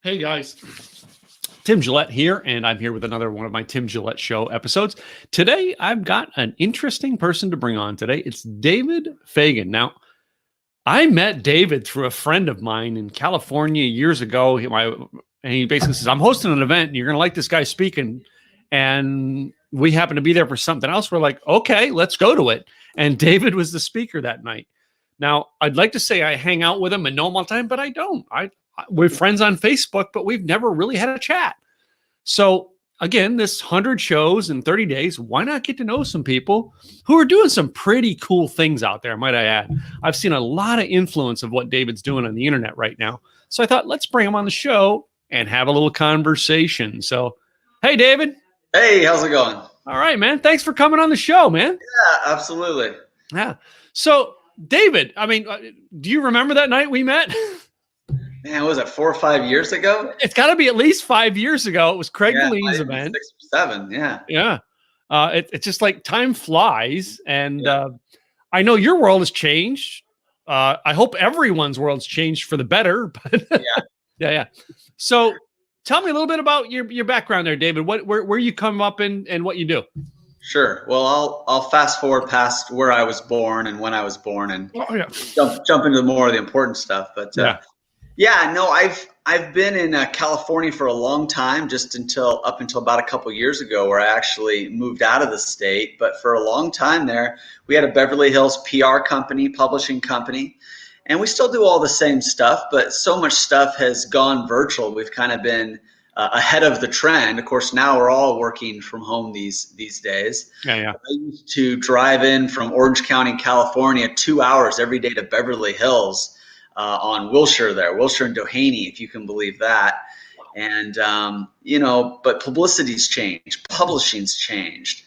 Hey guys, Tim Gillette here, and I'm here with another one of my Tim Gillette Show episodes. Today, I've got an interesting person to bring on today. It's David Fagan. Now, I met David through a friend of mine in California years ago. He basically says, I'm hosting an event, and you're going to like this guy speaking. And we happened to be there for something else. We're like, okay, let's go to it. And David was the speaker that night. Now, I'd like to say I hang out with him and know him all the time, but I don't. We're friends on Facebook, but we've never really had a chat. So again, this 100 shows in 30 days, why not get to know some people who are doing some pretty cool things out there, might I add. I've seen a lot of influence of what David's doing on the internet right now. So I thought, let's bring him on the show and have a little conversation. So, hey, David. Hey, how's it going? All right, man. Thanks for coming on the show, man. Yeah, absolutely. Yeah. So, David, do you remember that night we met? Man, was it 4 or 5 years ago? It's got to be at least 5 years ago. It was Craig Lean's event. 6 or 7, yeah. Yeah. It's just like time flies. And I know your world has changed. I hope everyone's world's changed for the better. But yeah. So tell me a little bit about your background there, David. Where you come up and what you do. Sure. Well, I'll fast forward past where I was born and when I was born and jump into more of the important stuff. But I've been in California for a long time, up until about a couple years ago, where I actually moved out of the state. But for a long time there, we had a Beverly Hills PR company, publishing company, and we still do all the same stuff. But so much stuff has gone virtual. We've kind of been ahead of the trend. Of course, now we're all working from home these days. Yeah. I used to drive in from Orange County, California, 2 hours every day to Beverly Hills. On Wilshire and Doheny, if you can believe that. And, but publicity's changed, publishing's changed.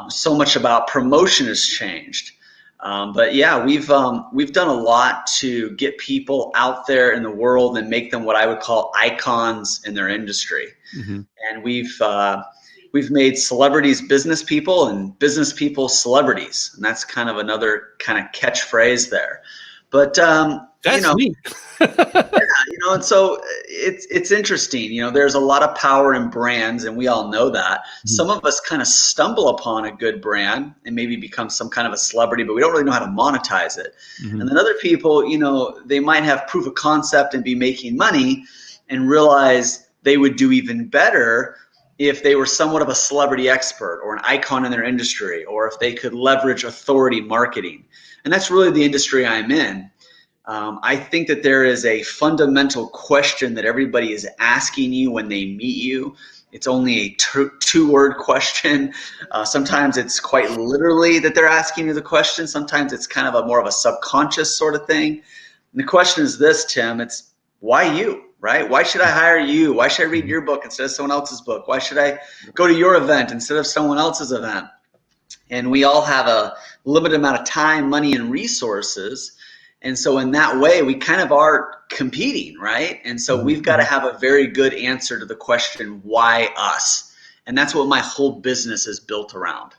So much about promotion has changed. But yeah, we've done a lot to get people out there in the world and make them what I would call icons in their industry. Mm-hmm. And we've made celebrities business people and business people celebrities. And that's kind of another kind of catchphrase there. But that's neat. And so it's interesting. There's a lot of power in brands, and we all know that. Mm-hmm. Some of us kind of stumble upon a good brand and maybe become some kind of a celebrity, but we don't really know how to monetize it. Mm-hmm. And then other people, they might have proof of concept and be making money and realize they would do even better if they were somewhat of a celebrity expert or an icon in their industry, or if they could leverage authority marketing. And that's really the industry I'm in. I think that there is a fundamental question that everybody is asking you when they meet you. It's only a two-word question. Sometimes it's quite literally that they're asking you the question. Sometimes it's kind of more of a subconscious sort of thing. And the question is this, Tim, it's why you, right? Why should I hire you? Why should I read your book instead of someone else's book? Why should I go to your event instead of someone else's event? And we all have a limited amount of time, money, and resources. And so in that way, we kind of are competing, right? And so we've got to have a very good answer to the question, why us? And that's what my whole business is built around.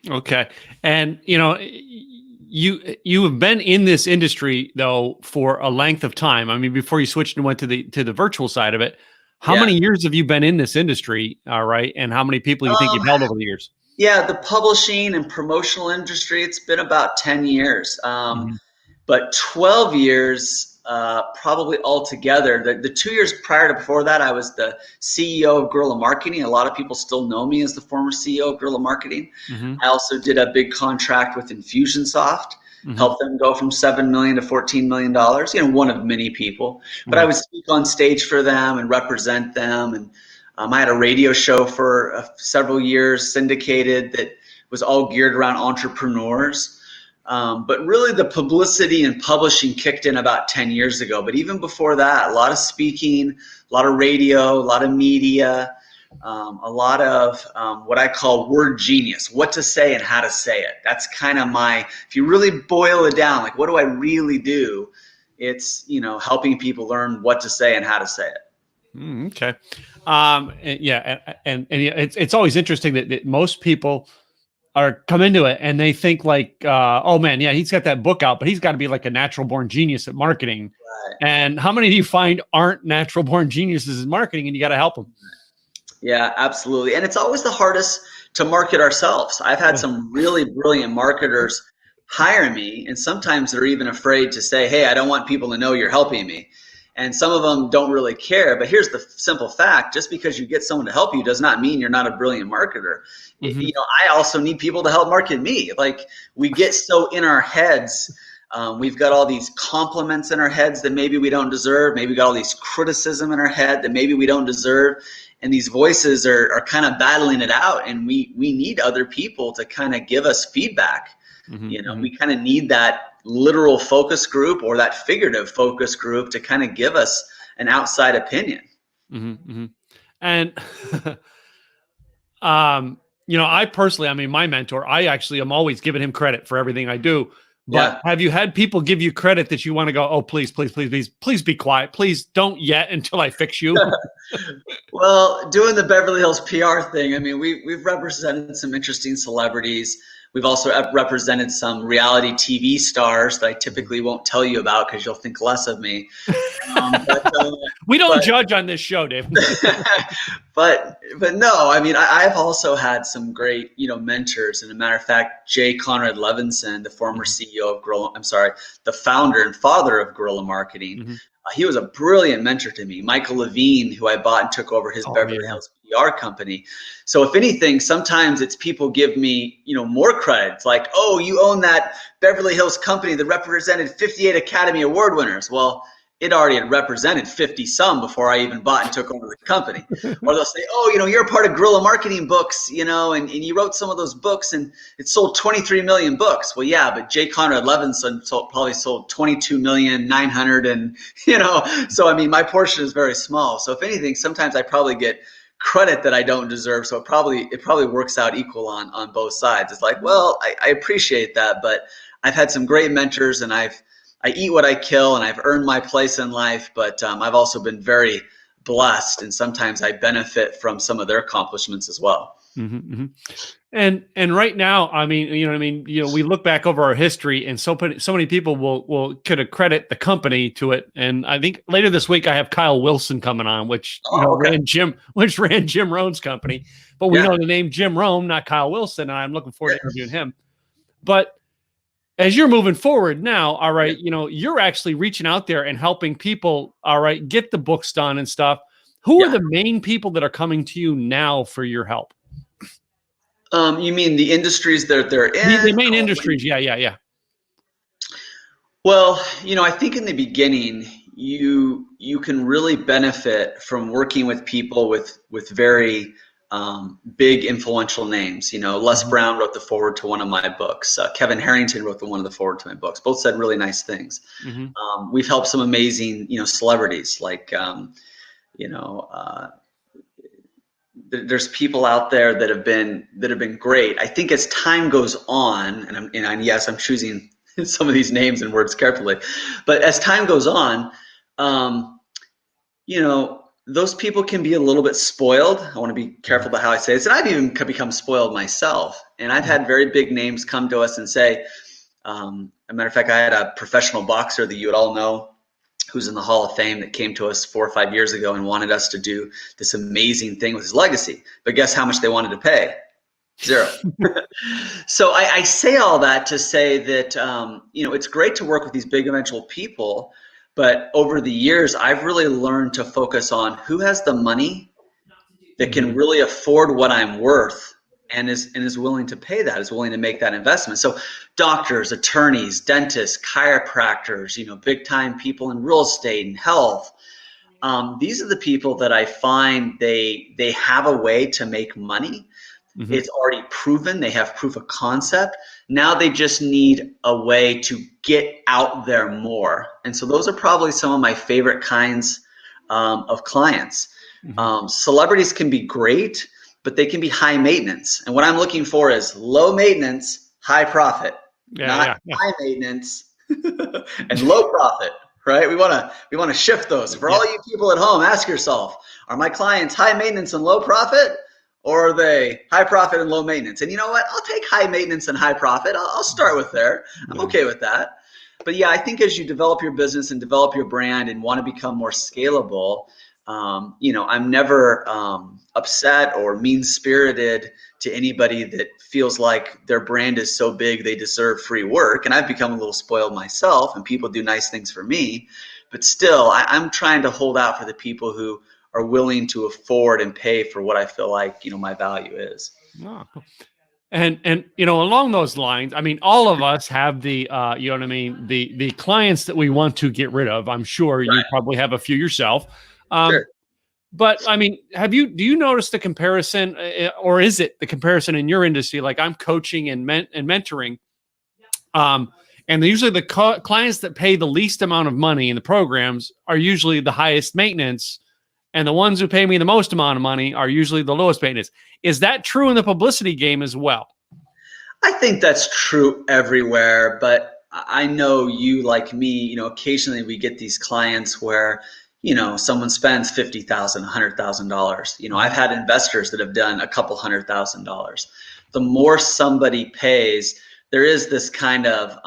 Okay. And, you have been in this industry, though, for a length of time. I mean, before you switched and went to the virtual side of it, how many years have you been in this industry, all right? And how many people do you think you've held over the years? Yeah, the publishing and promotional industry, it's been about 10 years. But 12 years probably altogether. The 2 years prior to before that, I was the CEO of Guerrilla Marketing. A lot of people still know me as the former CEO of Guerrilla Marketing. Mm-hmm. I also did a big contract with Infusionsoft. Mm-hmm. Help them go from $7 million to $14 million, one of many people. But I would speak on stage for them and represent them. And I had a radio show for several years, syndicated, that was all geared around entrepreneurs. But really the publicity and publishing kicked in about 10 years ago. But even before that, a lot of speaking, a lot of radio, a lot of media, a lot of what I call word genius, what to say and how to say it. That's kind of if you really boil it down, like what do I really do? It's, helping people learn what to say and how to say it. Okay. And it's always interesting that most people or come into it and they think like, oh man, yeah, he's got that book out, but he's got to be like a natural born genius at marketing. Right. And how many do you find aren't natural born geniuses in marketing, and you got to help them? Yeah, absolutely. And it's always the hardest to market ourselves. I've had some really brilliant marketers hire me, and sometimes they're even afraid to say, hey, I don't want people to know you're helping me. And some of them don't really care. But here's the simple fact: just because you get someone to help you does not mean you're not a brilliant marketer. Mm-hmm. You know, I also need people to help market me. Like, we get so in our heads. We've got all these compliments in our heads that maybe we don't deserve. Maybe we got all these criticism in our head that maybe we don't deserve. And these voices are kind of battling it out. And we need other people to kind of give us feedback. Mm-hmm. You know, we kind of need that literal focus group or that figurative focus group to kind of give us an outside opinion. Mm-hmm. Mm-hmm. And, you know, I personally, I mean, my mentor, I actually am always giving him credit for everything I do. But have you had people give you credit that you want to go, oh, please, please, please, please, please be quiet. Please don't yet until I fix you. Well, doing the Beverly Hills PR thing, I mean, we've represented some interesting celebrities. We've also represented some reality TV stars that I typically won't tell you about because you'll think less of me. We don't judge on this show, Dave. but no, I mean, I've also had some great, you know, mentors. And a matter of fact, Jay Conrad Levinson, the former CEO of the founder and father of Guerrilla Marketing, Mm-hmm. He was a brilliant mentor to me. Michael Levine, who I bought and took over his Beverly Hills PR company. So if anything, sometimes it's people give me, you know, more credit. It's like, oh, you own that Beverly Hills company that represented 58 Academy Award winners. Well, it already had represented 50 some before I even bought and took over the company. Or they'll say, oh, you know, you're a part of Guerrilla Marketing Books, you know, and you wrote some of those books and it sold 23 million books. Well, yeah, but Jay Conrad Levinson probably sold 22,900,000, and, you know, so I mean, my portion is very small. So if anything, sometimes I probably get credit that I don't deserve. So it probably works out equal on both sides. It's like, well, I appreciate that, but I've had some great mentors, and I eat what I kill, and I've earned my place in life, but I've also been very blessed, and sometimes I benefit from some of their accomplishments as well. Mm-hmm, mm-hmm. And right now, I mean, you know what I mean? You know, we look back over our history, and so many people could accredit the company to it. And I think later this week I have Kyle Wilson coming on, which ran Jim Rohn's company. But we know the name Jim Rohn, not Kyle Wilson, and I'm looking forward to interviewing him. But as you're moving forward now, all right, you know, you're actually reaching out there and helping people, all right, get the books done and stuff. Who are the main people that are coming to you now for your help? You mean the industries that they're in? The main industries, yeah. Well, you know, I think in the beginning, you can really benefit from working with people with very big influential names. You know, Les Brown wrote the foreword to one of my books. Kevin Harrington wrote one of the foreword to my books. Both said really nice things. Mm-hmm. We've helped some amazing, you know, celebrities like, there's people out there that have been great. I think as time goes on, and yes, I'm choosing some of these names and words carefully, but as time goes on, you know, those people can be a little bit spoiled. I want to be careful about how I say this. And I've even become spoiled myself. And I've had very big names come to us and say, a matter of fact, I had a professional boxer that you would all know who's in the Hall of Fame that came to us 4 or 5 years ago and wanted us to do this amazing thing with his legacy. But guess how much they wanted to pay? $0. So I say all that to say that, you know, it's great to work with these big eventual people. But over the years, I've really learned to focus on who has the money that can really afford what I'm worth and is willing to pay that, is willing to make that investment. So doctors, attorneys, dentists, chiropractors, you know, big time people in real estate and health. These are the people that I find they have a way to make money. Mm-hmm. It's already proven. They have proof of concept. Now they just need a way to get out there more. And so those are probably some of my favorite kinds of clients. Mm-hmm. Celebrities can be great, but they can be high maintenance. And what I'm looking for is low maintenance, high profit, not high maintenance and low profit. Right? We want to shift those. For all you people at home, ask yourself, are my clients high maintenance and low profit, or are they high profit and low maintenance? And you know what? I'll take high maintenance and high profit. I'll start with there. I'm okay with that. But yeah, I think as you develop your business and develop your brand and want to become more scalable, I'm never upset or mean-spirited to anybody that feels like their brand is so big they deserve free work. And I've become a little spoiled myself, and people do nice things for me. But still, I'm trying to hold out for the people who are willing to afford and pay for what I feel like, my value is. Oh. And along those lines, I mean, all of us have the the clients that we want to get rid of. I'm sure you probably have a few yourself. Sure. But I mean, do you notice the comparison, or is it the comparison in your industry? Like, I'm coaching and mentoring, and usually the clients that pay the least amount of money in the programs are usually the highest maintenance, and the ones who pay me the most amount of money are usually the lowest maintenance. Is that true in the publicity game as well? I think that's true everywhere, but I know you, like me, occasionally we get these clients where, someone spends $50,000, $100,000. I've had investors that have done a couple $100,000. The more somebody pays, there is this kind of,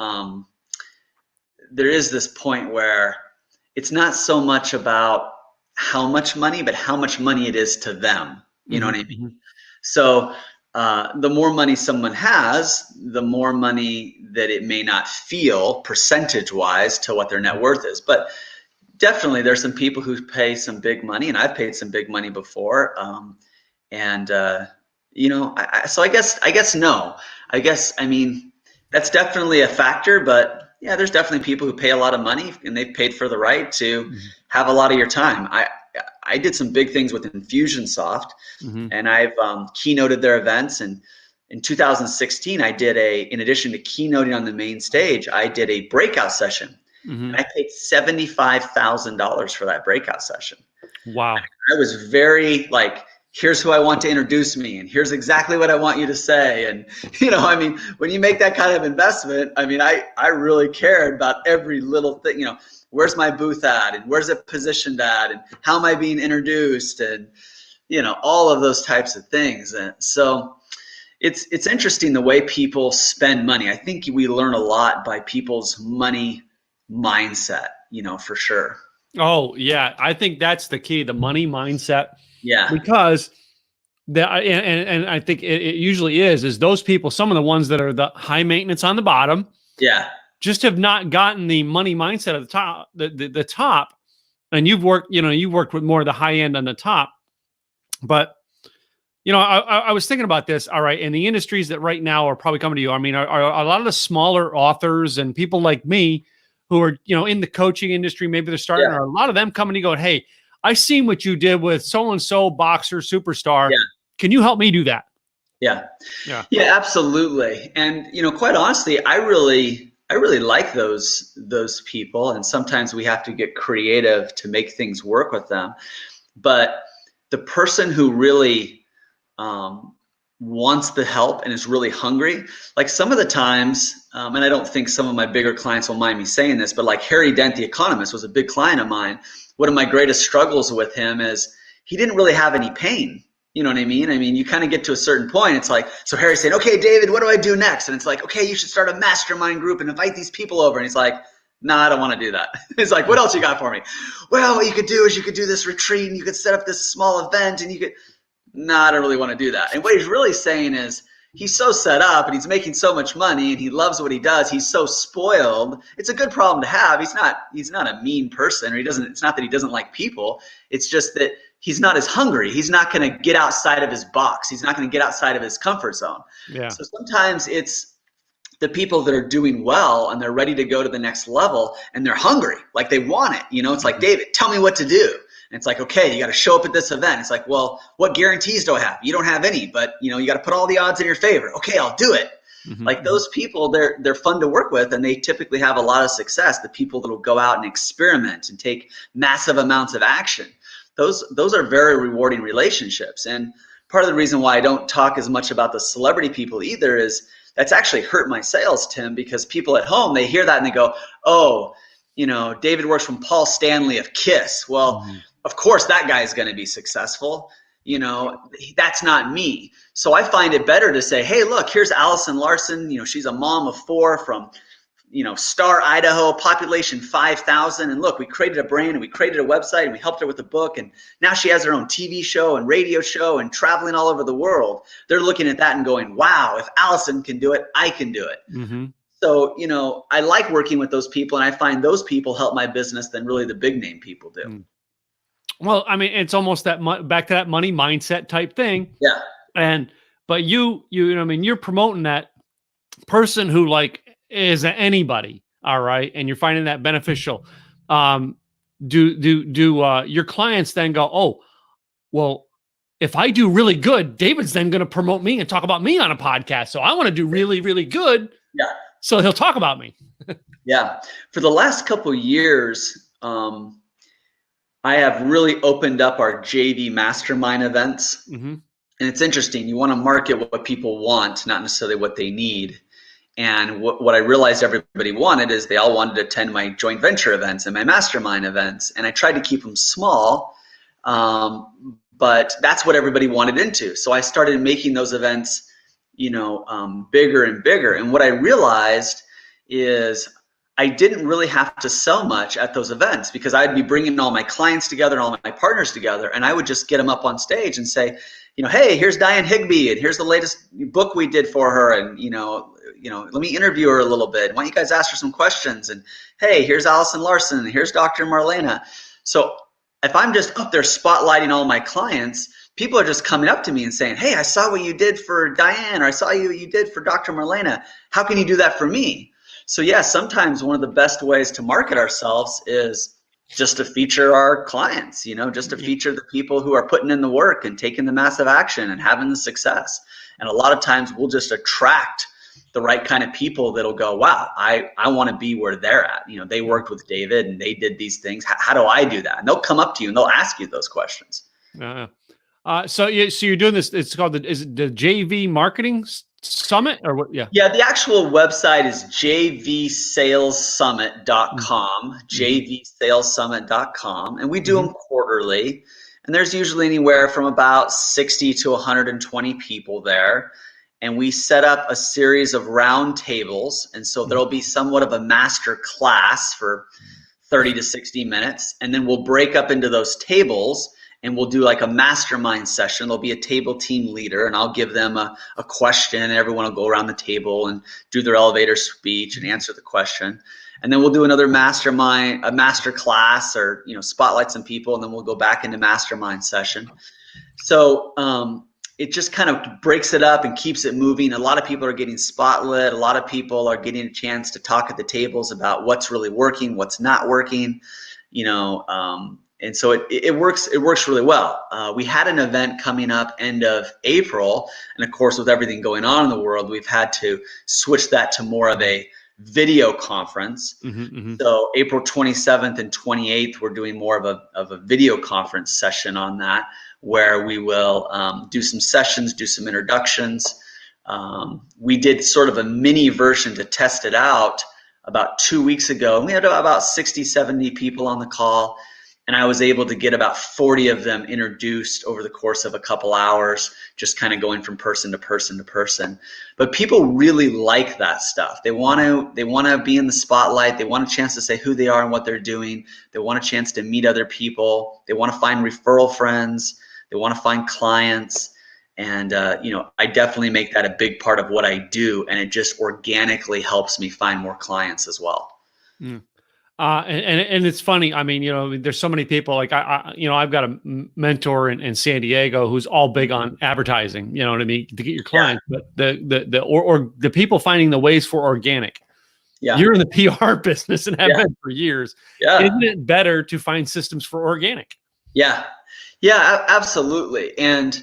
there is this point where it's not so much about how much money, but how much money it is to them. You know what I mean? So the more money someone has, the more money that it may not feel percentage-wise to what their net worth is. But definitely there's some people who pay some big money, and I've paid some big money before. So I guess no. I mean, that's definitely a factor, but yeah, there's definitely people who pay a lot of money and they've paid for the right to have a lot of your time. I did some big things with Infusionsoft, and I've keynoted their events. And in 2016, I did in addition to keynoting on the main stage, I did a breakout session. And I paid $75,000 for that breakout session. Wow. I was very like, here's who I want to introduce me, and here's exactly what I want you to say. And, when you make that kind of investment, I really cared about every little thing, where's my booth at, and where's it positioned at, and how am I being introduced, and, all of those types of things. And so it's interesting the way people spend money. I think we learn a lot by people's money mindset, for sure. Oh yeah. I think that's the key, the money mindset. Yeah. Because and I think it usually is those people, some of the ones that are the high maintenance on the bottom, just have not gotten the money mindset at the top, the top. And you've worked with more of the high end on the top. But I was thinking about this. All right, in the industries that right now are probably coming to you, I mean, are a lot of the smaller authors and people like me who are in the coaching industry, maybe they're starting, or a lot of them coming to you going, hey, I seen what you did with so-and-so boxer superstar. Yeah. Can you help me do that? Yeah, absolutely. And, quite honestly, I really like those people. And sometimes we have to get creative to make things work with them. But the person who really wants the help and is really hungry, like some of the times, and I don't think some of my bigger clients will mind me saying this, but like Harry Dent, the economist, was a big client of mine. One of my greatest struggles with him is he didn't really have any pain. You know what I mean? I mean, you kind of get to a certain point. It's like, so Harry's saying, okay, David, what do I do next? And it's like, okay, you should start a mastermind group and invite these people over. And he's like, no, I don't want to do that. He's like, what else you got for me? Well, what you could do is you could do this retreat and you could set up this small event and you could, no, I don't really want to do that. And what he's really saying is he's so set up and he's making so much money and he loves what he does. He's so spoiled. It's a good problem to have. He's not a mean person, or it's not that he doesn't like people. It's just that he's not as hungry. He's not going to get outside of his box. He's not going to get outside of his comfort zone. Yeah. So sometimes it's the people that are doing well and they're ready to go to the next level and they're hungry, like they want it. It's like, David, tell me what to do. And it's like, okay, you got to show up at this event. It's like, well, what guarantees do I have? You don't have any, but you got to put all the odds in your favor. Okay, I'll do it. Like those people, they're fun to work with, and they typically have a lot of success. The people that will go out and experiment and take massive amounts of action. Those are very rewarding relationships. And part of the reason why I don't talk as much about the celebrity people either is that's actually hurt my sales, Tim, because people at home, they hear that and they go, oh, David works from Paul Stanley of KISS. Well, of course that guy is going to be successful. that's not me. So I find it better to say, hey, look, here's Allison Larson. She's a mom of 4 from, Star, Idaho, population 5,000. And look, we created a brand and we created a website and we helped her with a book. And now she has her own TV show and radio show and traveling all over the world. They're looking at that and going, wow, if Allison can do it, I can do it. Mm-hmm. So, I like working with those people, and I find those people help my business than really the big name people do. Mm. Well, I mean, it's almost that back to that money mindset type thing. Yeah. But you're promoting that person who is anybody. All right. And you're finding that beneficial. Do your clients then go, oh, well, if I do really good, David's then going to promote me and talk about me on a podcast. So I want to do really, really good. Yeah. So he'll talk about me. Yeah. For the last couple of years, I have really opened up our JV Mastermind Events. Mm-hmm. And it's interesting. You want to market what people want, not necessarily what they need. And what I realized everybody wanted is they all wanted to attend my joint venture events and my mastermind events. And I tried to keep them small, but that's what everybody wanted into. So I started making those events, bigger and bigger. And what I realized is I didn't really have to sell much at those events, because I'd be bringing all my clients together and all my partners together. And I would just get them up on stage and say, hey, here's Diane Higbee, and here's the latest book we did for her. And, let me interview her a little bit. Why don't you guys ask her some questions? And hey, here's Allison Larson, and here's Dr. Marlena. So if I'm just up there spotlighting all my clients, people are just coming up to me and saying, hey, I saw what you did for Diane, or I saw what you did for Dr. Marlena. How can you do that for me? So yeah, sometimes one of the best ways to market ourselves is just to feature our clients, just to feature the people who are putting in the work and taking the massive action and having the success. And a lot of times we'll just attract the right kind of people that'll go, wow, I want to be where they're at. They worked with David and they did these things. How do I do that? And they'll come up to you and they'll ask you those questions. So you're doing this. It's called is it the JV Marketing Summit or what? Yeah. Yeah. The actual website is jvsalessummit.com, jvsalessummit.com. And we do them quarterly. And there's usually anywhere from about 60 to 120 people there. And we set up a series of round tables. And so there'll be somewhat of a master class for 30 to 60 minutes. And then we'll break up into those tables and we'll do like a mastermind session. There'll be a table team leader, and I'll give them a question, and everyone will go around the table and do their elevator speech and answer the question. And then we'll do another mastermind, a master class, or spotlight some people, and then we'll go back into mastermind session. So it just kind of breaks it up and keeps it moving. A lot of people are getting spotlit. A lot of people are getting a chance to talk at the tables about what's really working, what's not working, and so it works really well. We had an event coming up end of April, and of course, with everything going on in the world, we've had to switch that to more of a video conference. So April 27th and 28th, we're doing more of a video conference session on that, where we will do some sessions, do some introductions. We did sort of a mini version to test it out about 2 weeks ago, and we had about 60, 70 people on the call. And I was able to get about 40 of them introduced over the course of a couple hours, just kind of going from person to person to person. But people really like that stuff. They want to be in the spotlight. They want a chance to say who they are and what they're doing. They want a chance to meet other people. They want to find referral friends. They want to find clients. And I definitely make that a big part of what I do, and it just organically helps me find more clients as well. And it's funny. I mean, there's so many people like I've got a mentor in San Diego who's all big on advertising, you know what I mean, to get your clients, but the people finding the ways for organic. Yeah. You're in the PR business and have been for years. Yeah. Isn't it better to find systems for organic? Yeah. Yeah, absolutely. And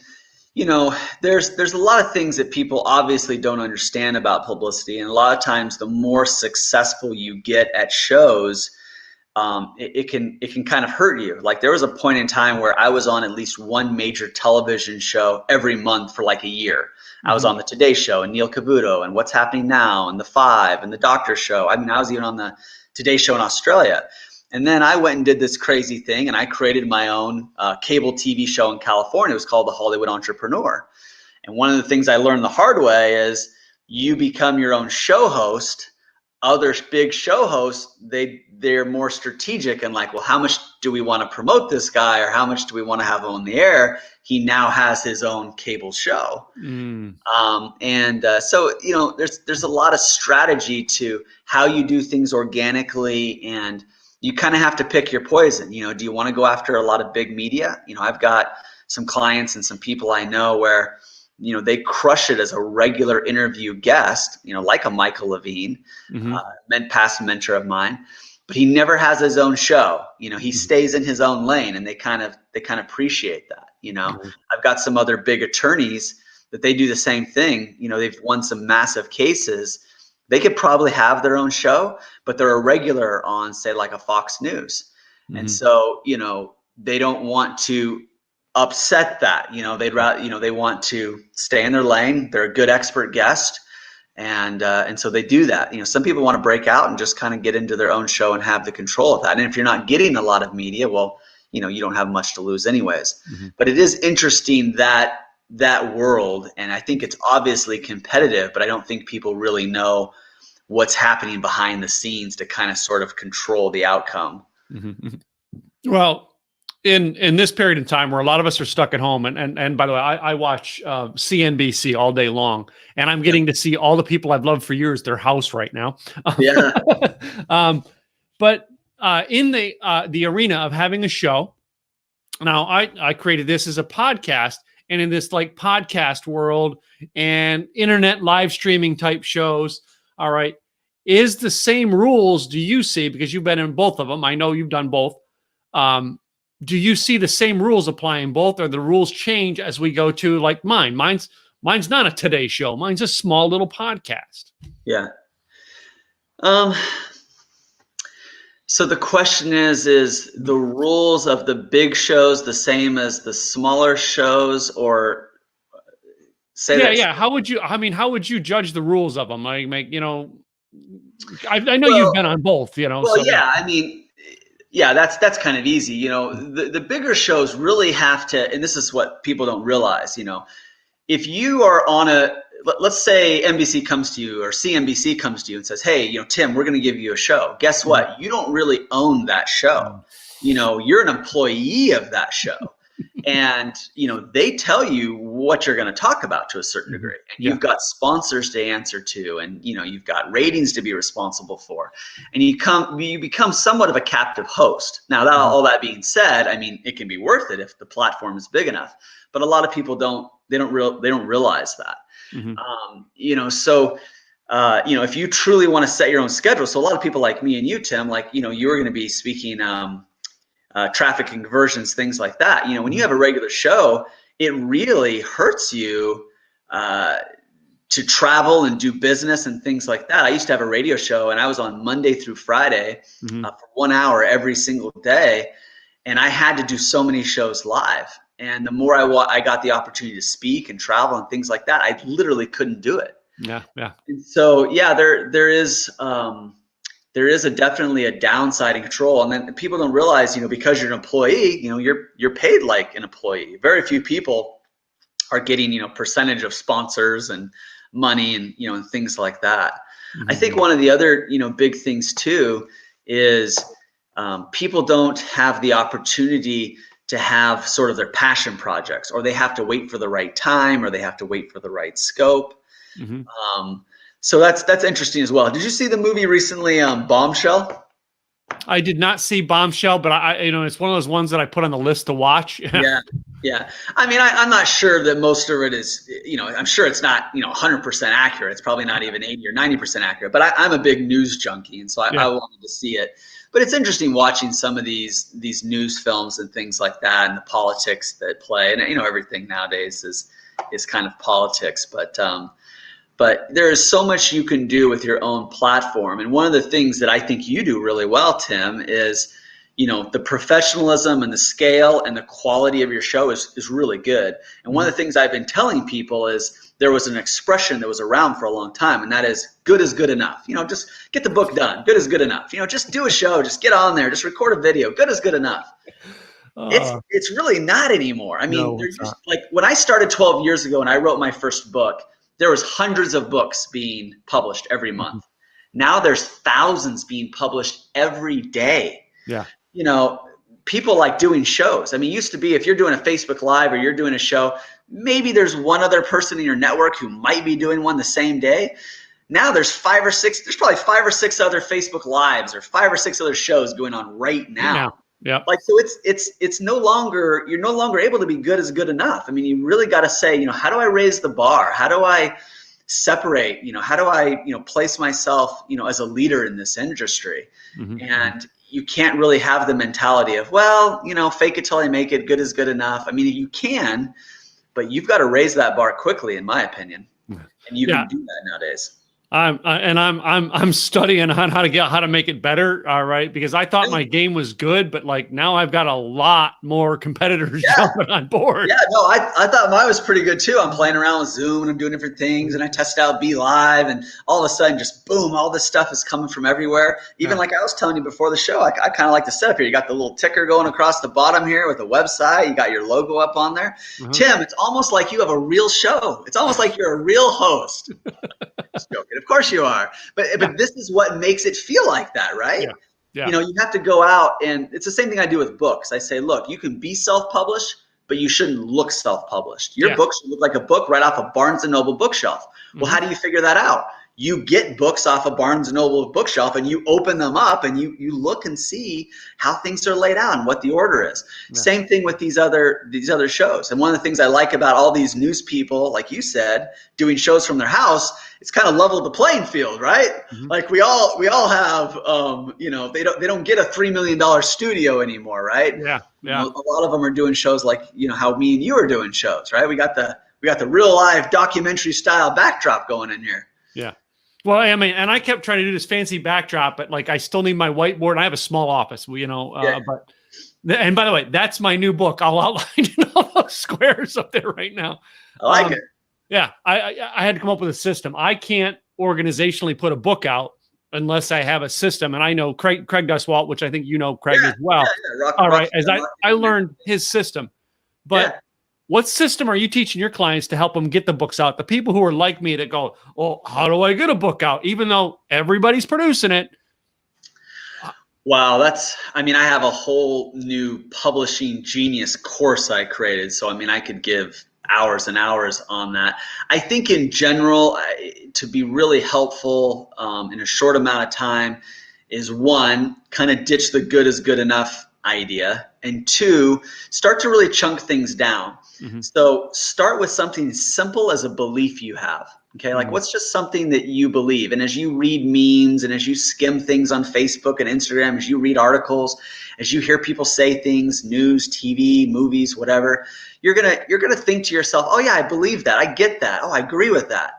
there's a lot of things that people obviously don't understand about publicity. And a lot of times the more successful you get at shows, it can kind of hurt you. Like there was a point in time where I was on at least one major television show every month for like a year. I was on the Today Show and Neil Cavuto and What's Happening Now and The Five and the Doctor Show. I mean, I was even on the Today Show in Australia. And then I went and did this crazy thing, and I created my own cable TV show in California. It was called The Hollywood Entrepreneur. And one of the things I learned the hard way is you become your own show host. Other big show hosts, they're more strategic and like, well, how much do we want to promote this guy, or how much do we want to have on the air? He now has his own cable show. So, you know, there's a lot of strategy to how you do things organically, and you kind of have to pick your poison. You know, do you want to go after a lot of big media? You know, I've got some clients and some people I know where, you know, they crush it as a regular interview guest, you know, like a Michael Levine, past mentor of mine, but he never has his own show. You know, he stays in his own lane, and they kind of appreciate that. You know, I've got some other big attorneys that they do the same thing. You know, they've won some massive cases. They could probably have their own show, but they're a regular on, say, like a Fox News. And so, you know, they don't want to upset that. You know, they'd rather, you know, they want to stay in their lane. They're a good expert guest. And so they do that. You know, some people want to break out and just kind of get into their own show and have the control of that. And if you're not getting a lot of media, well, you know, you don't have much to lose anyways. But it is interesting that world. And I think it's obviously competitive, but I don't think people really know what's happening behind the scenes to kind of sort of control the outcome. Well, in this period of time where a lot of us are stuck at home, and by the way, I watch CNBC all day long, and I'm getting to see all the people I've loved for years, their house right now. But in the arena of having a show, now I created this as a podcast, and in this like podcast world and internet live streaming type shows, all right, is the same rules do you see, because you've been in both of them, I know you've done both, do you see the same rules applying both, or the rules change as we go to like mine? Mine's not a Today Show. Mine's a small little podcast. Yeah. So the question is the rules of the big shows the same as the smaller shows, or say that? Yeah. How would you judge the rules of them? I know you've been on both, you know. Well, so. Yeah, I mean, yeah, that's kind of easy. You know, the bigger shows really have to, and this is what people don't realize, you know, if you are on let's say NBC comes to you or CNBC comes to you and says, hey, you know, Tim, we're going to give you a show. Guess what? You don't really own that show. You know, you're an employee of that show. And, you know, they tell you what you're going to talk about to a certain degree. And you've got sponsors to answer to, and, you know, you've got ratings to be responsible for. And you become somewhat of a captive host. Now, all that being said, I mean, it can be worth it if the platform is big enough. But a lot of people don't realize that. You know, so, you know, if you truly want to set your own schedule, so a lot of people like me and you, Tim, like, you know, you're going to be speaking traffic and conversions, things like that. You know, when you have a regular show, it really hurts you to travel and do business and things like that. I used to have a radio show, and I was on Monday through Friday for 1 hour every single day. And I had to do so many shows live. And the more I got the opportunity to speak and travel and things like that, I literally couldn't do it. Yeah. And so, yeah, there is definitely a downside in control. And then people don't realize, you know, because you're an employee, you know, you're paid like an employee. Very few people are getting, you know, percentage of sponsors and money and, you know, and things like that. I think one of the other, you know, big things too is people don't have the opportunity to have sort of their passion projects, or they have to wait for the right time, or they have to wait for the right scope. So that's interesting as well. Did you see the movie recently, Bombshell? I did not see Bombshell, but I you know, it's one of those ones that I put on the list to watch. Yeah. I mean, I'm not sure that most of it is, you know, I'm sure it's not, you know, 100% accurate. It's probably not even 80 or 90% accurate, but I'm a big news junkie. And so I wanted to see it. But it's interesting watching some of these news films and things like that, and the politics that play. And, you know, everything nowadays is kind of politics. But there is so much you can do with your own platform. And one of the things that I think you do really well, Tim, is, the professionalism and the scale and the quality of your show is really good. And one of the things I've been telling people is there was an expression that was around for a long time, and that is good is good enough. Just get the book done. Good is good enough. Just do a show, just get on there, just record a video. Good is good enough. It's really not anymore. I mean, No, they're just, like when I started 12 years ago and I wrote my first book, there was hundreds of books being published every month. Now there's thousands being published every day. Yeah. People like doing shows. I mean, it used to be if you're doing a Facebook Live or you're doing a show, maybe there's one other person in your network who might be doing one the same day. Now there's there's probably 5 or 6 other Facebook Lives or 5 or 6 other shows going on right now. Yeah. Like, so it's no longer, you're no longer able to be good is good enough. I mean, you really got to say, how do I raise the bar? How do I separate? How do I, place myself, as a leader in this industry? And you can't really have the mentality of, well, fake it till I make it. Good is good enough. I mean, you can, but you've got to raise that bar quickly, in my opinion. And you can do that nowadays. I'm studying on how to make it better. All right. Because I thought my game was good, but like now I've got a lot more competitors jumping on board. Yeah, no, I thought mine was pretty good too. I'm playing around with Zoom and I'm doing different things and I tested out Be Live and all of a sudden just boom, all this stuff is coming from everywhere. Even like I was telling you before the show, I kind of like the setup here. You got the little ticker going across the bottom here with a website. You got your logo up on there. Tim, it's almost like you have a real show. It's almost like you're a real host. Just joking. Of course you are. But this is what makes it feel like that, right? Yeah. You have to go out, and it's the same thing I do with books. I say, look, you can be self-published, but you shouldn't look self-published. Your book should look like a book right off a Barnes & Noble bookshelf. Well, how do you figure that out? You get books off a Barnes & Noble bookshelf and you open them up and you look and see how things are laid out and what the order is. Same thing with these other shows. And one of the things I like about all these news people, like you said, doing shows from their house, it's kind of leveled the playing field, right? Like we all have, they don't get a $3 million studio anymore, right? Yeah. A lot of them are doing shows like, how me and you are doing shows, right? We got the real live documentary style backdrop going in here. Yeah. Well, I mean, and I kept trying to do this fancy backdrop, but like I still need my whiteboard. And I have a small office, but and by the way, that's my new book. I'll outline all those squares up there right now. I like it. Yeah, I had to come up with a system. I can't organizationally put a book out unless I have a system. And I know Craig Duswalt, which I think Craig as well. All right, as I learned his system. But what system are you teaching your clients to help them get the books out? The people who are like me that go, well, how do I get a book out? Even though everybody's producing it. Wow, I have a whole new publishing genius course I created. So, I could give hours and hours on that. I think in general, to be really helpful in a short amount of time is one, kind of ditch the good is good enough idea. And two, start to really chunk things down. So start with something simple as a belief you have. Okay, like what's just something that you believe? And as you read memes and as you skim things on Facebook and Instagram, as you read articles, as you hear people say things, news, TV, movies, whatever, you're gonna think to yourself, oh yeah, I believe that. I get that. Oh, I agree with that.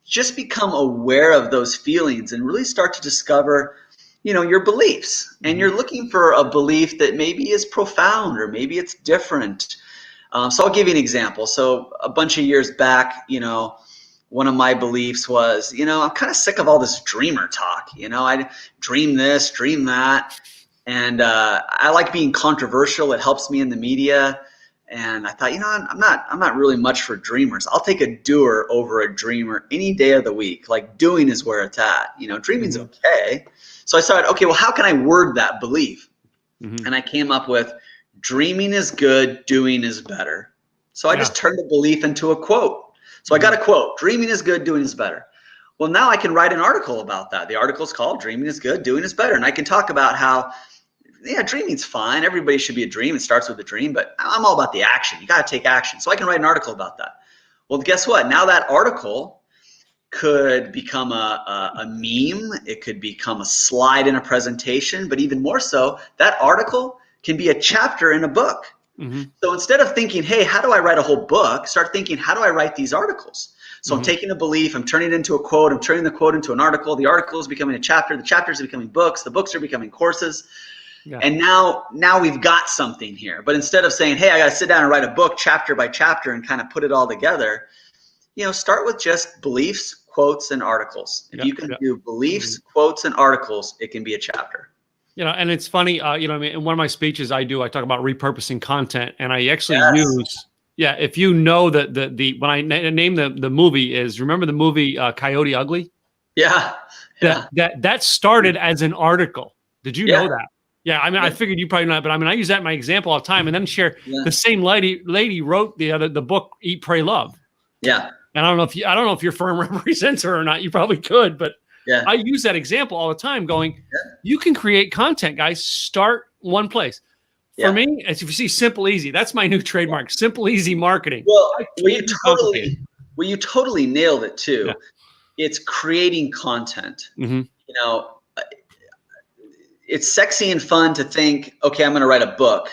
Just become aware of those feelings and really start to discover your beliefs. And you're looking for a belief that maybe is profound or maybe it's different. So I'll give you an example. So a bunch of years back, one of my beliefs was, I'm kind of sick of all this dreamer talk. I dream this, dream that. And I like being controversial. It helps me in the media. And I thought, I'm not really much for dreamers. I'll take a doer over a dreamer any day of the week. Like doing is where it's at. Dreaming's okay. So I started, okay, well, how can I word that belief? And I came up with, dreaming is good, doing is better. So I just turned the belief into a quote. So I got a quote, dreaming is good, doing is better. Well, now I can write an article about that. The article's called Dreaming is Good, Doing is Better. And I can talk about how, dreaming's fine. Everybody should be a dream. It starts with a dream, but I'm all about the action. You got to take action. So I can write an article about that. Well, guess what? Now that article could become a meme. It could become a slide in a presentation, but even more so, that article can be a chapter in a book. So instead of thinking, hey, how do I write a whole book? Start thinking, how do I write these articles? So I'm taking a belief, I'm turning it into a quote, I'm turning the quote into an article. The article is becoming a chapter. The chapters are becoming books. The books are becoming courses. Yeah. And now we've got something here. But instead of saying, hey, I got to sit down and write a book chapter by chapter and kind of put it all together, start with just beliefs, quotes, and articles. If you can do beliefs, quotes, and articles, it can be a chapter. And it's funny, in one of my speeches I talk about repurposing content, and I actually use, if you know the when I name the movie is, remember the movie Coyote Ugly? Yeah. That started as an article. Did you know that? Yeah, I mean, I figured you probably not, but I mean, I use that in my example all the time, and then share the same lady wrote the book Eat, Pray, Love. Yeah. And I don't know if your firm represents her or not. You probably could, but I use that example all the time. Going, you can create content, guys. Start one place. For me, as you see, simple, easy. That's my new trademark. Simple, easy marketing. Well, you totally nailed it too. Yeah. It's creating content. Mm-hmm. It's sexy and fun to think, okay, I'm going to write a book.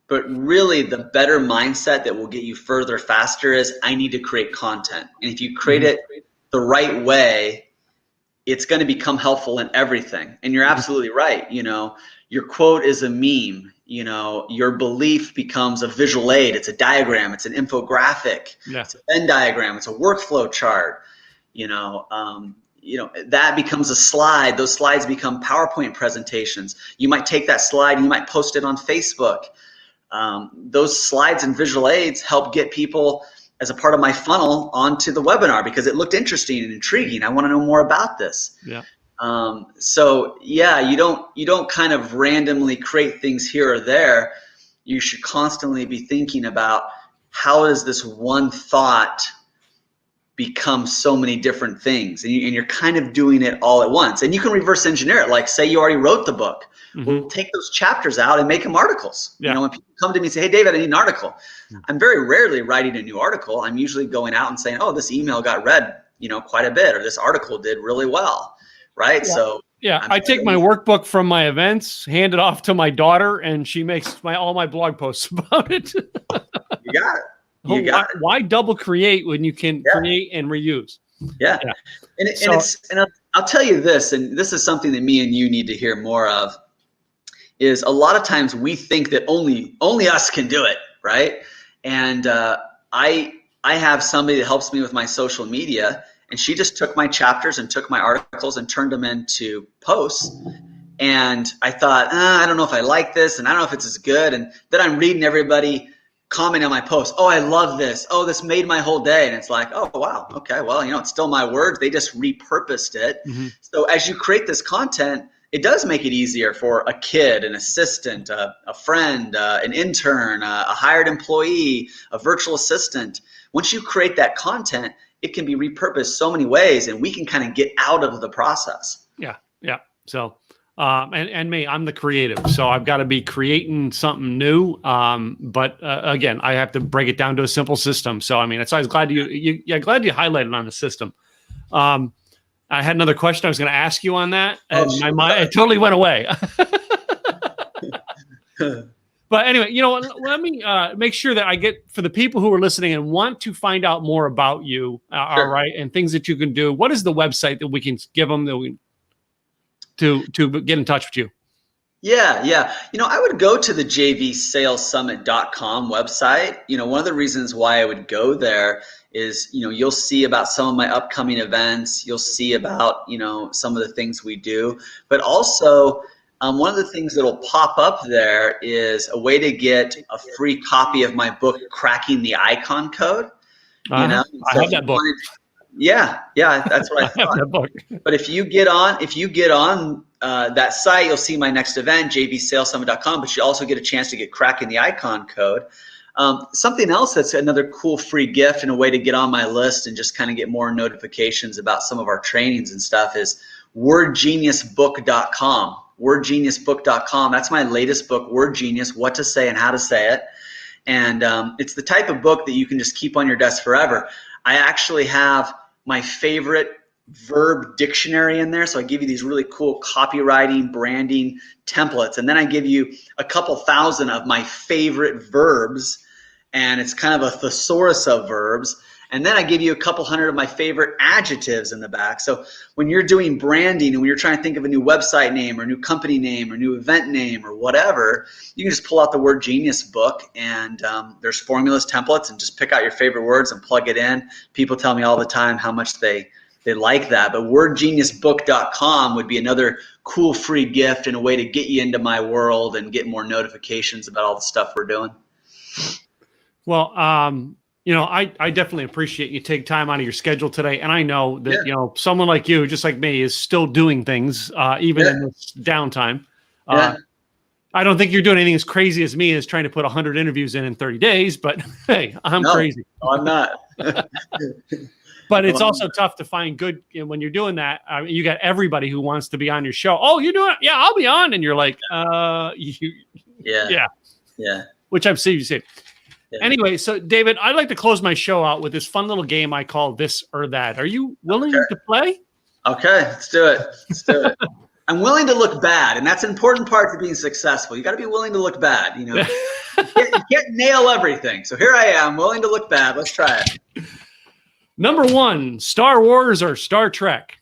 But really, the better mindset that will get you further faster is I need to create content. And if you create it the right way, it's going to become helpful in everything. And you're absolutely right. Your quote is a meme. Your belief becomes a visual aid. It's a diagram. It's an infographic. Yeah. It's a Venn diagram. It's a workflow chart. That becomes a slide. Those slides become PowerPoint presentations. You might take that slide and you might post it on Facebook. Those slides and visual aids help get people as a part of my funnel onto the webinar because it looked interesting and intriguing. I want to know more about this. Yeah. You don't kind of randomly create things here or there. You should constantly be thinking about how does this one thought become so many different things, and you're kind of doing it all at once. And you can reverse engineer it. Like, say you already wrote the book. Well, take those chapters out and make them articles. Yeah. When people come to me and say, hey, David, I need an article. I'm very rarely writing a new article. I'm usually going out and saying, oh, this email got read, quite a bit, or this article did really well. Right. Yeah. So I take my workbook from my events, hand it off to my daughter, and she makes all my blog posts about it. You got it. Why double create when you can create and reuse? Yeah. And I'll tell you this, and this is something that me and you need to hear more of, is a lot of times we think that only us can do it, right? And I have somebody that helps me with my social media, and she just took my chapters and took my articles and turned them into posts. And I thought, I don't know if I like this, and I don't know if it's as good. And then I'm reading everybody comment on my post. Oh, I love this. Oh, this made my whole day. And it's like, oh, wow. Okay. Well, it's still my words. They just repurposed it. Mm-hmm. So as you create this content, it does make it easier for a kid, an assistant, a friend, an intern, a hired employee, a virtual assistant. Once you create that content, it can be repurposed so many ways, and we can kind of get out of the process. Yeah. Yeah. So, and me, I'm the creative, so I've got to be creating something new. But again, I have to break it down to a simple system. So, I mean, I was glad you highlighted on the system. I had another question I was going to ask you on that, and my mind, it totally went away. But anyway, let me make sure that I get, for the people who are listening and want to find out more about you, all right, and things that you can do. What is the website that we can give them to get in touch with you? Yeah. I would go to the jvsalessummit.com website. One of the reasons why I would go there is, you'll see about some of my upcoming events. You'll see about, some of the things we do, but also one of the things that'll pop up there is a way to get a free copy of my book, Cracking the Icon Code. I have that book. Yeah, that's what I thought. That book. But if you get on that site, you'll see my next event, jvsalessummit.com, but you also get a chance to get Cracking the Icon Code. Something else that's another cool free gift and a way to get on my list and just kind of get more notifications about some of our trainings and stuff is wordgeniusbook.com. Wordgeniusbook.com. That's my latest book, Word Genius, What to Say and How to Say It. And it's the type of book that you can just keep on your desk forever. I actually have my favorite verb dictionary in there. So I give you these really cool copywriting, branding templates. And then I give you a couple thousand of my favorite verbs. And it's kind of a thesaurus of verbs. And then I give you a couple hundred of my favorite adjectives in the back. So when you're doing branding and when you're trying to think of a new website name or new company name or new event name or whatever, you can just pull out the Word Genius book, and there's formulas, templates, and just pick out your favorite words and plug it in. People tell me all the time how much they like that. But wordgeniusbook.com would be another cool free gift and a way to get you into my world and get more notifications about all the stuff we're doing. Well, I definitely appreciate you take time out of your schedule today. And I know that, someone like you, just like me, is still doing things, even in this downtime. I don't think you're doing anything as crazy as me as trying to put 100 interviews in 30 days, but hey, I'm crazy. No, I'm not. But it's also tough to find good when you're doing that. I mean, you got everybody who wants to be on your show. Oh, you're doing it? Yeah, I'll be on. And you're like, yeah. Which I'm seeing you say. Yeah. Anyway, so David, I'd like to close my show out with this fun little game I call This or That. Are you willing to play? Okay, let's do it. I'm willing to look bad, and that's an important part to being successful. You got to be willing to look bad. You can't nail everything. So here I am, willing to look bad. Let's try it. Number 1, Star Wars or Star Trek?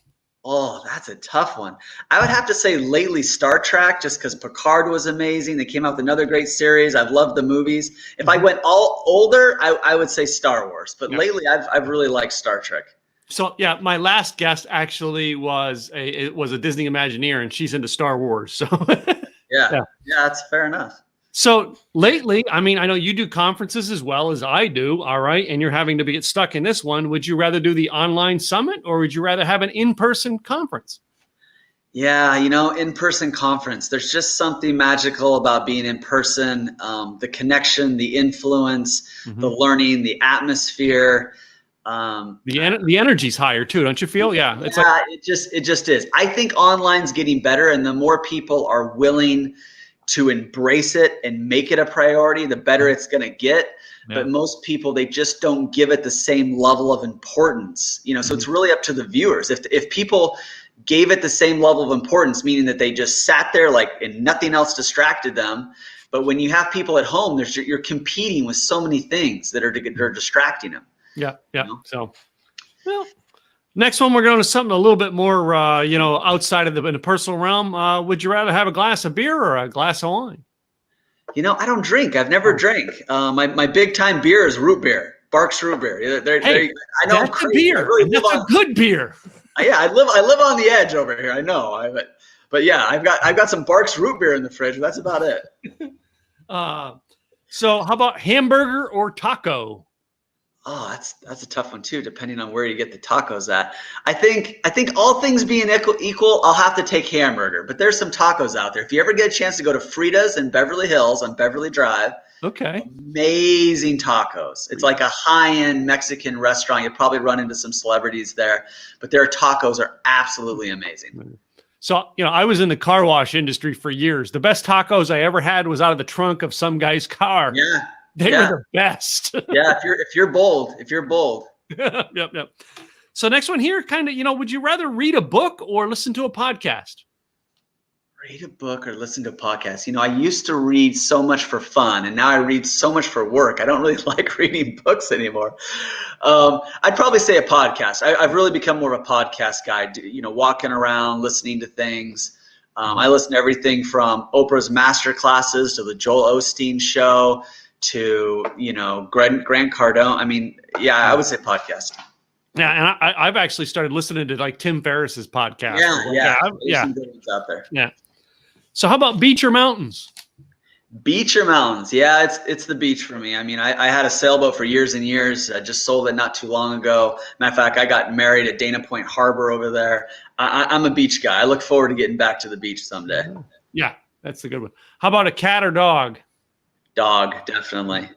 Oh, that's a tough one. I would have to say lately Star Trek, just because Picard was amazing. They came out with another great series. I've loved the movies. If I went all older, I would say Star Wars. But lately, I've really liked Star Trek. So yeah, my last guest actually was a Disney Imagineer, and she's into Star Wars. So yeah, that's fair enough. So lately, I mean, I know you do conferences as well as I do, all right, and you're having to get stuck in this one. Would you rather do the online summit, or would you rather have an in-person conference? Yeah, in-person conference. There's just something magical about being in person. The connection, the influence, the learning, the atmosphere. The energy's higher too, don't you feel? Yeah, it just is. I think online's getting better, and the more people are willing to embrace it and make it a priority, the better it's going to get. Yeah. But most people, they just don't give it the same level of importance. So it's really up to the viewers. If people gave it the same level of importance, meaning that they just sat there and nothing else distracted them. But when you have people at home, you're competing with so many things that are distracting them. Yeah. So, well, next one, we're going to something a little bit more, outside of in the personal realm. Would you rather have a glass of beer or a glass of wine? I don't drink. I've never drank. My big time beer is root beer, Barks root beer. I know that's a beer. That's a good beer. Yeah, I live on the edge over here. I know. But yeah, I've got some Barks root beer in the fridge. But that's about it. So how about hamburger or taco? Oh, that's a tough one too, depending on where you get the tacos at. I think all things being equal, I'll have to take hamburger. But there's some tacos out there. If you ever get a chance to go to Frida's in Beverly Hills on Beverly Drive, amazing tacos. It's like a high-end Mexican restaurant. You'll probably run into some celebrities there, but their tacos are absolutely amazing. So, I was in the car wash industry for years. The best tacos I ever had was out of the trunk of some guy's car. Yeah. They were the best. Yeah, if you're bold. Yep. So next one here, kind of, would you rather read a book or listen to a podcast? Read a book or listen to a podcast. I used to read so much for fun, and now I read so much for work. I don't really like reading books anymore. I'd probably say a podcast. I've really become more of a podcast guy, walking aron, listening to things. I listen to everything from Oprah's master classes to the Joel Osteen show to, Grant Cardone. I mean, yeah, I would say podcast. Yeah, and I've actually started listening to Tim Ferriss's podcast. Yeah. Some good ones out there. Yeah. So how about beach or mountains? Beach or mountains? Yeah, it's the beach for me. I mean, I had a sailboat for years and years. I just sold it not too long ago. Matter of fact, I got married at Dana Point Harbor over there. I'm a beach guy. I look forward to getting back to the beach someday. Yeah, that's a good one. How about a cat or dog? Dog, definitely.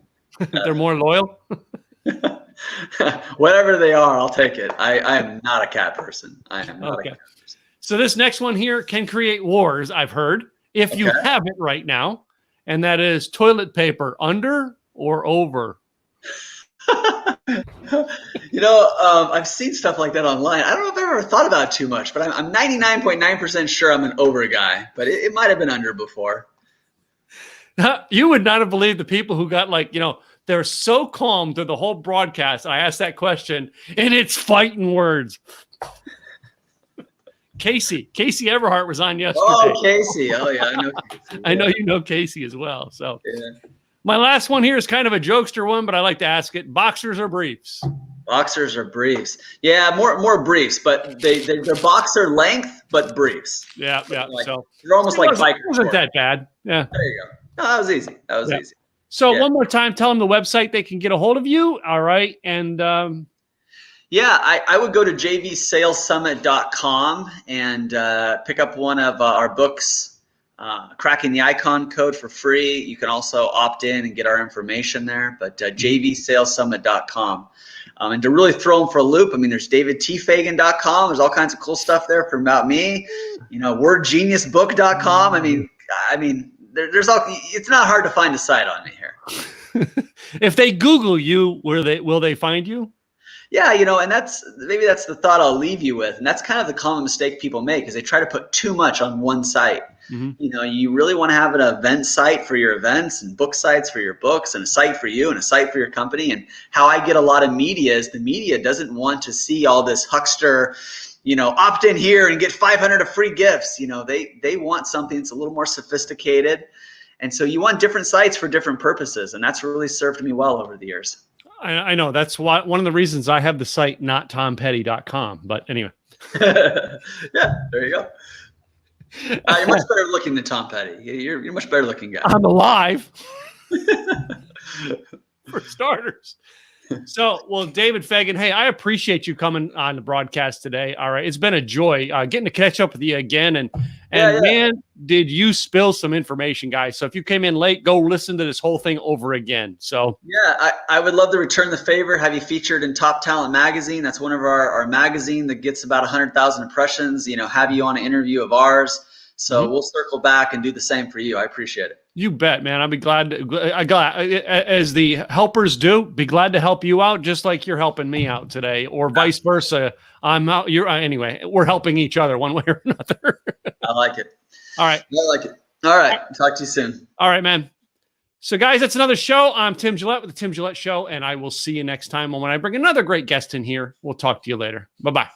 They're more loyal? Whatever they are, I'll take it. I am not a cat person. I am not a cat person. So this next one here can create wars, I've heard, if you have it right now. And that is toilet paper under or over? I've seen stuff like that online. I don't know if I've ever thought about it too much, but I'm 99.9% sure I'm an over guy. But it might have been under before. You would not have believed the people who got They're so calm through the whole broadcast. I asked that question, and it's fighting words. Casey Everhart was on yesterday. Oh, Casey. Oh, yeah. I know Casey. I know you know Casey as well. So yeah. My last one here is kind of a jokester one, but I like to ask it. Boxers or briefs? Boxers or briefs? Yeah, more briefs, but they're boxer length, but briefs. Yeah. Like, so they're almost like bikers. It wasn't that bad. Yeah. There you go. No, that was easy. Easy. So one more time, tell them the website they can get a hold of you. All right. And I would go to jvsalessummit.com and pick up one of our books, Cracking the Icon Code, for free. You can also opt in and get our information there, but jvsalessummit.com. And to really throw them for a loop, I mean, there's davidtfagan.com. There's all kinds of cool stuff there about me. wordgeniusbook.com. I mean, there's all. It's not hard to find a site on me here. If they Google you, will they find you? Yeah, and that's the thought I'll leave you with. And that's kind of the common mistake people make, is they try to put too much on one site. Mm-hmm. You really want to have an event site for your events, and book sites for your books, and a site for you, and a site for your company. And how I get a lot of media is the media doesn't want to see all this huckster, opt in here and get 500 of free gifts. They want something that's a little more sophisticated. And so you want different sites for different purposes. And that's really served me well over the years. I know that's one of the reasons I have the site nottompetty.com. But anyway. Yeah, there you go. You're much better looking than Tom Petty. You're a much better looking guy. I'm alive. For starters. So, well, David Fagan, hey, I appreciate you coming on the broadcast today. All right. It's been a joy getting to catch up with you again. And man, did you spill some information, guys. So if you came in late, go listen to this whole thing over again. So yeah, I would love to return the favor, have you featured in Top Talent Magazine. That's one of our magazine that gets about 100,000 impressions, have you on an interview of ours. So we'll circle back and do the same for you. I appreciate it. You bet, man. I'll be glad as the helpers do, be glad to help you out, just like you're helping me out today, or vice versa. I'm out. Anyway, we're helping each other one way or another. I like it. All right. I like it. All right. Talk to you soon. All right, man. So guys, that's another show. I'm Tim Gillette with the Tim Gillette Show, and I will see you next time when I bring another great guest in here. We'll talk to you later. Bye-bye.